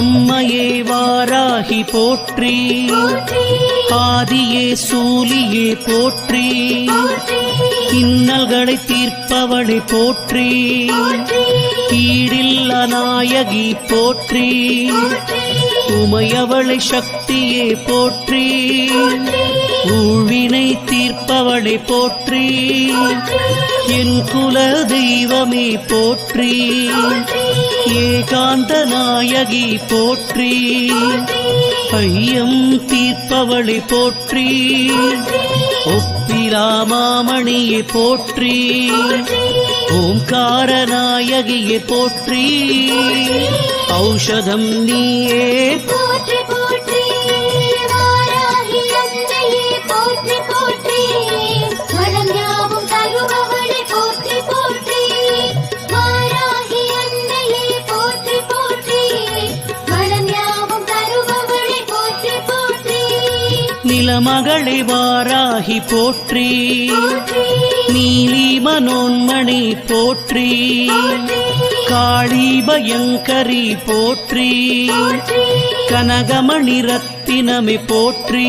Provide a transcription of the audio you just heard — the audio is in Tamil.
அம்மையே வாராகி போற்றி, ஆதியே சூலியே போற்றி, இன்னல்களை தீர்ப்பவளை போற்றி, ஈடில்ல நாயகி போற்றி, உமையவளை சக்தியே போற்றி, ஊழ்வினை தீர்ப்பவளை போற்றி, என் குல தெய்வமே போற்றி, ஏகாந்த நாயகி போற்றி, ஐயம் தீர்ப்பவளை போற்றி, ஒப்பிலாமாமணியை போற்றி, ஓம்கார நாயகியை போற்றி, ஔஷதம் நீயே போற்றி போற்றி, வாராகி அன்னையே போற்றி போற்றி, வளம் யாவும் தருபவளே போற்றி போற்றி, வாராகி அன்னையே போற்றி போற்றி, வளம் யாவும் தருபவளே போற்றி போற்றி, நிலமகளை வாராகி போற்றி, நீலி மனோன்மணி போற்றி, காளி பயங்கரி போற்றி, கனகமணி ரத்தினமே போற்றி.